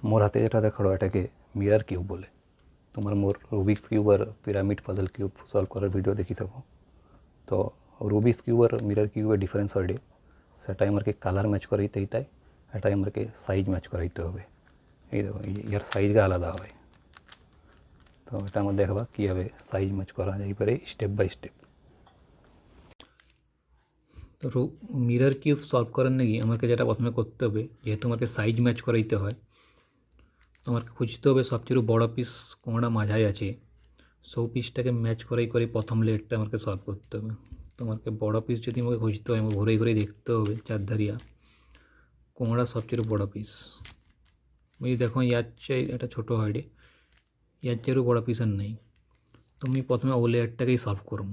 मोर हाथे जेटा देखो एटाके मिरर किউব बोले। तुम्हार मोर रूबिक्स किউব और पिरामिड पजल किউব सल्व करार भिडियो देखी थको। तो रूबिक्स किউব और मिरर किউবে डिफारेंस हटे सेटा आमार कलर मैच कराइते होता है, एटा आमार साइज मैच कराइते होबे। এই দেখো ইয়ার সাইজটা আলাদা হয়। তো এটা আমরা দেখবা কীভাবে সাইজ ম্যাচ করা যায় পারে স্টেপ বাই স্টেপ। তো মিরর কিউব সলভ করার নাকি আমাকে যেটা প্রথমে করতে হবে, যেহেতু আমাকে সাইজ ম্যাচ করাইতে হয়, তো আমাকে খুঁজতে হবে সবচেয়ে বড় পিস কোনটা মাঝায় আছে, সব পিসটাকে ম্যাচ করাই করে প্রথম লেয়ারটা আমাকে সলভ করতে হবে। তো আমাকে বড় পিস যদি আমাকে খুঁজতে হয়, আমাকে ঘুরে ঘুরে দেখতে হবে চারধারিয়া কোনটা সবচেয়ে বড় পিস। আমি দেখো ইয়ার চেয়ে এটা ছোটো হয় রে, ইয়ার চেয়েও বড় পিস আর নেই। তো আমি প্রথমে ও লেয়ারটাকেই সলভ করব।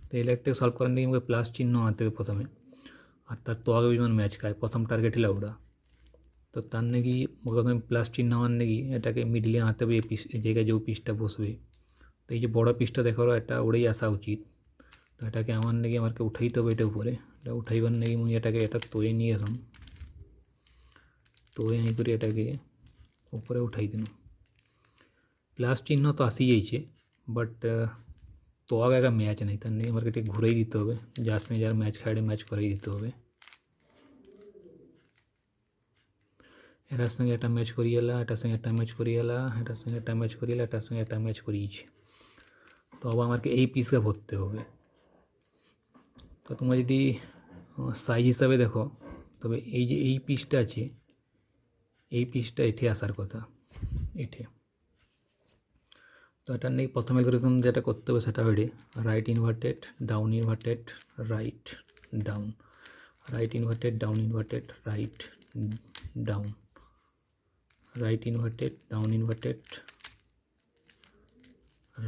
তো এই লেয়ারটাকে সলভ করার নাকি আমাকে প্লাস চিহ্ন আনতে হবে প্রথমে, আর তার তো আগে বিমান ম্যাচ খায় প্রথম টার্গেট হলে ওটা। তো তার নাকি প্রথমে প্লাস চিহ্ন আনার নাকি এটাকে মিডলে আনতে হবে, এই পিস এই জায়গায় যে পিসটা বসবে। তো এই যে বড় পিসটা দেখো এটা উড়েই আসা উচিত। তো এটাকে আমার নাকি আমাকে উঠাইতে হবে, এটা উপরে এটা উঠাইবার নাকি মুই এটাকে এটা তোয়ে নিয়ে আসাম, তোয়ে আই করে এটাকে উপরে উঠাই দিন। প্লাস চিহ্ন তো আসি যাইছে, বাট তো আগে ম্যাচ নাই, তার নাকি আমাকে ঘুরেই দিতে হবে, যার সঙ্গে যার ম্যাচ খাইডে ম্যাচ করাই দিতে হবে। এটার সঙ্গে একটা ম্যাচ করিয়েলা, এটার সঙ্গে একটা ম্যাচ করিয়েলা, এটার সঙ্গে একটা ম্যাচ করিয়েলা, এটার সঙ্গে একটা ম্যাচ করিয়েছে। তো আবার আমাকে এই পিসকে ভরতে হবে। তো তোমরা যদি সাইজ হিসাবে দেখো, তবে এই যে এই পিসটা আছে, এই পিসটা এঠে আসার কথা, এঠে। তো এটার নাকি প্রথম অ্যালগরিদম যেটা করতে হবে সেটা হলে right inverted down inverted write down, right inverted down inverted write down, right inverted down inverted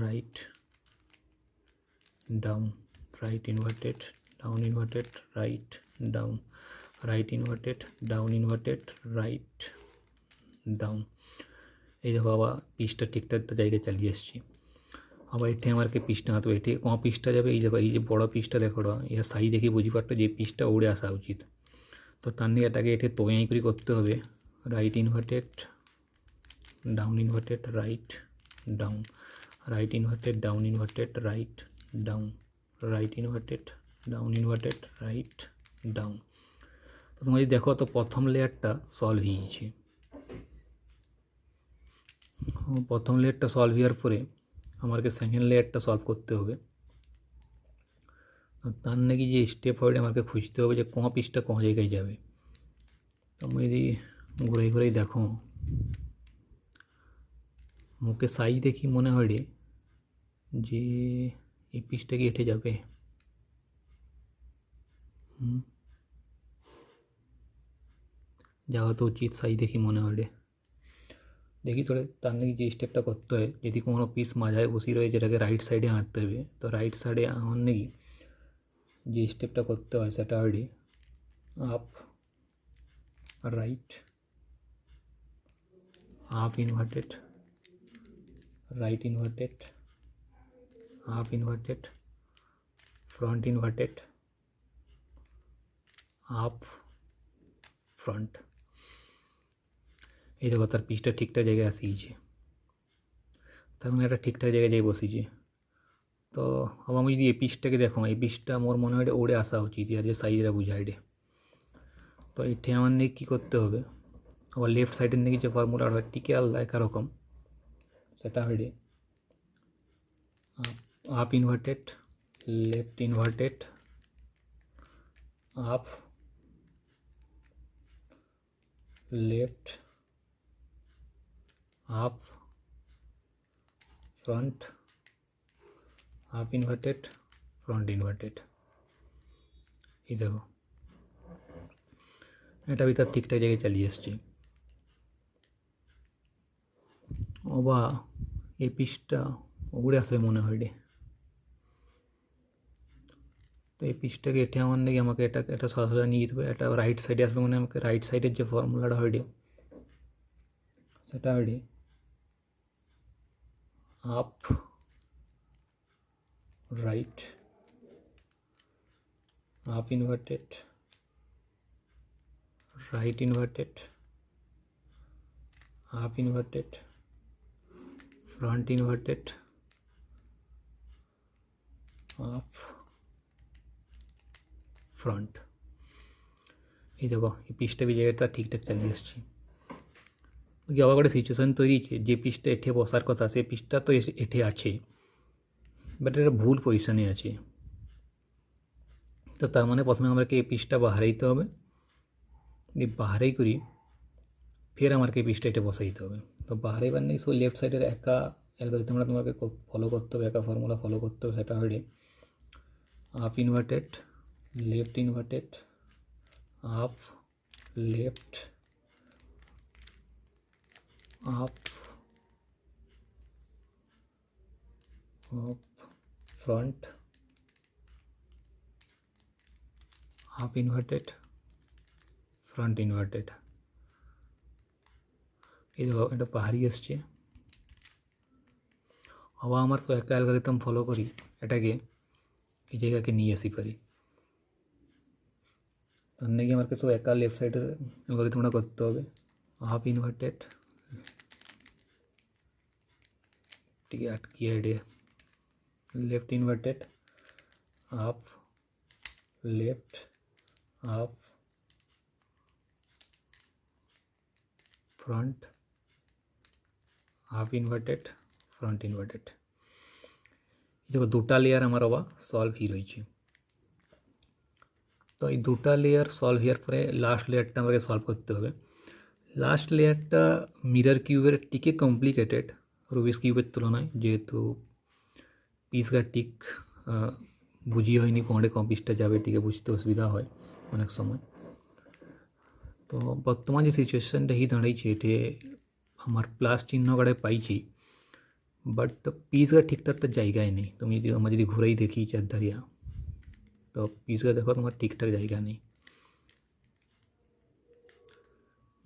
right down, right inverted down inverted right down, right inverted down inverted right down। এই দেখো আবার পিসটা ঠিকঠাক জায়গায় চালিয়ে এসছি। আবার এটি আমাকে পিসটা হাতে এটি কোন পিসটা যাবে, এই দেখো এই যে বড় পিসটা দেখো এর সাইজ দেখে বুঝি পারতো যে পিসটা উড়ে আসা উচিত। তো তার নিয়ে এটাকে এটি তোয়াই করে করতে হবে, right inverted down inverted right down, right inverted down inverted right down, right inverted down inverted right down। তো তোমরা যদি দেখো তো প্রথম লেয়ারটা সলভ হয়েছে। প্রথম লেয়ারটা সলভ হওয়ার পরে আমাকে সেকেন্ড লেয়ারটা সলভ করতে হবে। তার নাকি যে স্টেপ হয় আমাকে খুঁজতে হবে যে কোন পিসটা কোন জায়গায় যাবে। তো আমি যদি ঘুরে ঘুরেই দেখো মুখে সাইজ দেখি মনে হয় রে যে এই পিসটা কি এঠে যাবে। যাওয়া তো উচিত, সাইজ দেখি মনে হয় রে। দেখি তোরে তার নাকি যে স্টেপটা করতে হয়, যদি কোনো পিস মাঝায় বসি রয়ে যেটাকে রাইট সাইডে আনতে হবে, তো রাইট সাইডে আনার নাকি যে স্টেপটা করতে হয় সেটা হলে up right, up inverted right inverted, up inverted front inverted up front. এই দেখো তার পিসটা ঠিকঠাক জায়গায় আসিয়েছে, তার মানে একটা ঠিকঠাক জায়গায় যাই বসিছে। তো আবার আমি যদি এই পিসটাকে দেখো, এই পিসটা মোর মনে হয় ওড়ে আসা উচিত, আর যে সাইজটা বুঝাই রে। তো এটি আমার নিয়ে কী করতে হবে, আবার লেফট সাইডের দিকে যে ফর্মুলাটা হয় টিকে আলাদা একরকম, সেটা হলে up inverted left inverted up left up front up inverted front inverted. এই দেখো এটা ভিতর ঠিকঠাক জায়গায় চালিয়ে এসছি। বা এই পিসটা উড়ে আসবে মনে হয় রে। তো এই পিসটাকে এঠে আমার নাকি আমাকে এটা সরাসরি নিয়ে যেতে হবে, এটা রাইট সাইডে আসবে, মানে আমাকে রাইট সাইডের যে ফর্মুলাটা হয় রে সেটা হয় রে up right up inverted right inverted half inverted, front inverted, half front. এই দেখো এই পিসটা ବି ଜାଗାଟା ଠିକ୍ଠାକ୍ ଚାଲି ଆସିଛି। ବାକି ଆଉ ଗୋଟେ ସିଚୁଏସନ୍ ତৈরি ହେଇଛି, ଯେ ପିସ୍ଟା ଏଠି ବସାର କଥା ସେ ପିସ୍ଟା ତ ଏଠି ଅଛି, ବଟ୍ এটা ভুল পজিশনে আছে। তো তার মানে প্রথমে আমাকে এই পিসটা বাহারাইতে হবে, দিয়ে বাহারাই করি ফের আমাকে এই পিসটা এটা বসাইতে হবে। তো বাহারাইবার নেই সো লেফট সাইডের একা অ্যালগরিদমটা তোমাকে ফলো করতে হবে, একা ফর্মুলা ফলো করতে হবে। সেটা হলে half inverted, left inverted, half left, half front, half inverted, front inverted. এই দেখো এটা পাহাড়ি আসছে। আবার আমার সো একা অ্যালগরিদম ফলো করি এটাকে এই জায়গাকে নিয়ে আসিপারি। তার নাকি আমাকে সো একা লেফট সাইডের অ্যালগরিদমটা করতে হবে। হাফ ইনভার্টেড, ঠিক আছে আটকিয়ে এডে, left inverted, half left, half front, half inverted, front inverted. দেখো দুটা লেয়ার আমার আবার সলভ হি রয়েছে। তো এই দুটা লেয়ার সলভ হওয়ার পরে লাস্ট লেয়ারটা আমাকে সলভ করতে হবে। লাস্ট লেয়ারটা মিরর কিউবের টিকে কমপ্লিকেটেড রুবিক্স কিউবের তুলনায়, যেহেতু পিসটা ঠিক বুঝিয়ে হয়নি কোণে কম পিসটা যাবে টিকে বুঝতে অসুবিধা হয় অনেক সময়। তো বর্তমান যে সিচুয়েশনটা হি দাঁড়াইছে এটি আমার প্লাস চিহ্ন কাড়ে পাইছি, বাট পিসটা ঠিকঠাক তার জায়গায় নেই। তুমি যদি আমার যদি ঘুরেই দেখি চারধারিয়া, তো পিসটা দেখো তোমার ঠিকঠাক জায়গা নেই।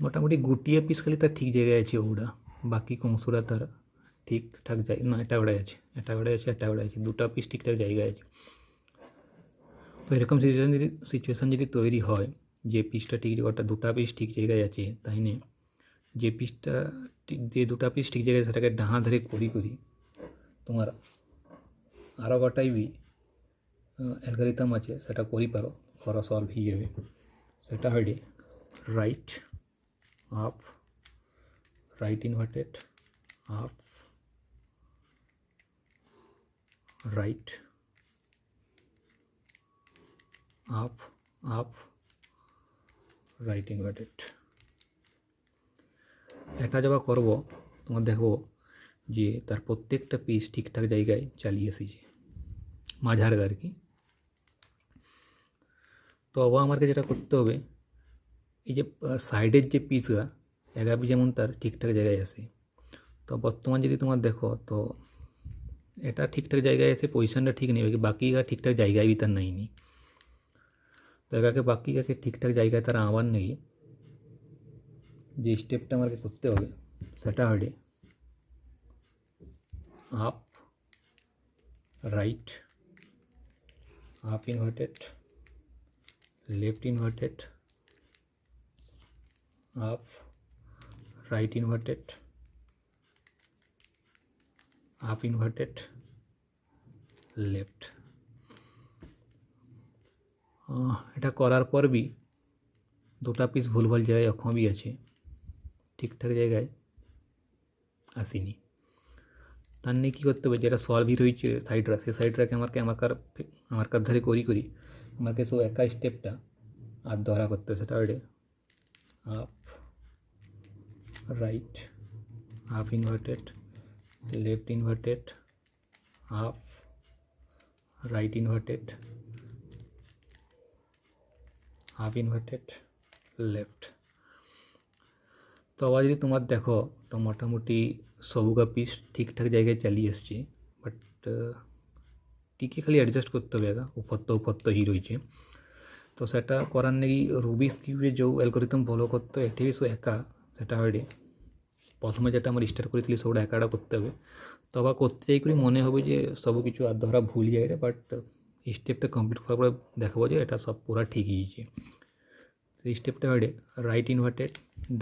মোটামুটি গোটিয়ে পিস খালি তার ঠিক জায়গায় আছে ওগুলা, বাকি অংশটা তার ঠিকঠাক জায়গা না, এটা ওড়ে আছে, এটা ওড়ে আছে, এটা ওড়ে আছে, দুটা পিস ঠিকঠাক জায়গায় আছে। তো এরকম সিচুয়েশন যদি তৈরি হয় যে পিসটা ঠিক জায়গাটা দুটা পিস ঠিক জায়গায় আছে, তাই নিয়ে যে পিসটা যে দুটা পিস ঠিক জায়গায় সেটাকে ডাহা ধরে করি করি তোমার আরও গোটাই বি অ্যালগরিদম আছে সেটা করিপার ঘর সলভ হয়ে যাবে। সেটা হলে right half, right inverted, half right, half half right inverted. এটা যখন করব তোমার দেখো যে তার প্রত্যেকটা পিস ঠিকঠাক জায়গায় চালিয়ে এসেছে মাঝার আর কি। তো আবার আমাকে যেটা করতে হবে এই যে সাইডের যে পিসটা এগাবি যেমন তার ঠিকঠাক জায়গায় আসে। তো বর্তমান যদি তোমার দেখো তো এটা ঠিকঠাক জায়গায় এসে পজিশনটা ঠিক নেই, বাকিটা ঠিকঠাক জায়গায় भी তার নেই। তো এটাকে বাকিটাকে ঠিকঠাক জায়গায় তারা আবার নেই, যে স্টেপটা আমাকে করতে হবে সেটা হলে half right, half inverted, left inverted, half right inverted, half inverted, left. এটা করার পর भी দুটা পিস ভুলভাল জায়গায় এখনও भी আছে, ঠিকঠাক জায়গায় আসেনি। তার নিয়ে কী করতে হবে, যেটা সলভই রয়েছে সাইডরা সেই সাইডটাকে আমার কার ধরে করি আমাকে সব একা স্টেপটা আর দহরা করতে হবে। সেটা হলে half right, half inverted, left inverted, half right inverted, half inverted, left. তো আবার যদি তোমার দেখো তো মোটামুটি সবুকা পিস ঠিকঠাক জায়গায় চালিয়ে এসছে, বাট টিকে খালি অ্যাডজাস্ট করতে হবে একা উপর তো হি রয়েছে। তো সেটা করার নাকি রুবিক্স কিউবে যে অ্যালগরিদম ফলো করতে হয় এটি সো একা সেটা হলে প্রথমে যেটা আমার স্টার্ট করেছিলি সেগুলো একাটা করতে হবে। তো আবার করতে যাই করি মনে হবে যে সব কিছু আর ধরা ভুল যায়, বাট স্টেপটা কমপ্লিট করার পরে দেখাবো যে এটা সব পুরা ঠিক হয়েছে। তো স্টেপটা হলে right inverted,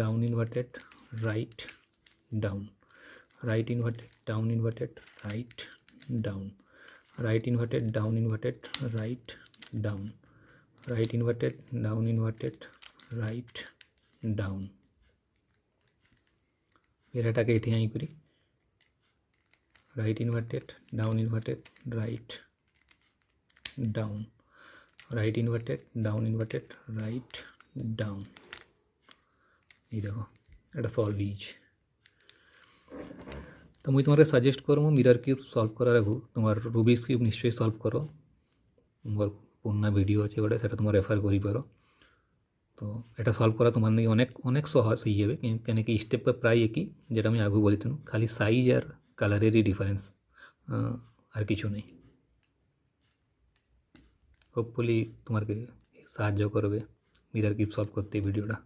down inverted, right, down, right inverted down inverted write down, right inverted down inverted write down, right inverted down inverted write down. फिर এটাকে এটি আই করি, right inverted down inverted write down, right inverted down inverted write down. এই দেখো এটা solve হয়েছে। তো মুই তোমাকে সাজেস্ট করবো মিরর কিউব সলভ করার আগু তোমার রুবিক্স কিউব নিশ্চয়ই সলভ কর। মোর পুরোনা ভিডিও আছে গোটে, সেটা তোমার রেফার করিপার। তো এটা সলভ করা তোমার নাকি অনেক অনেক সহজ হয়ে যাবে, কেন কি স্টেপ প্রায় একই, যেটা আমি আগু বলিছিলাম, খালি সাইজ আর কালারেরই ডিফারেন্স, আর কিছু নেই। হোপফুলি তোমাকে সাহায্য করবে মিরর কিউব সলভ করতে এই ভিডিওটা।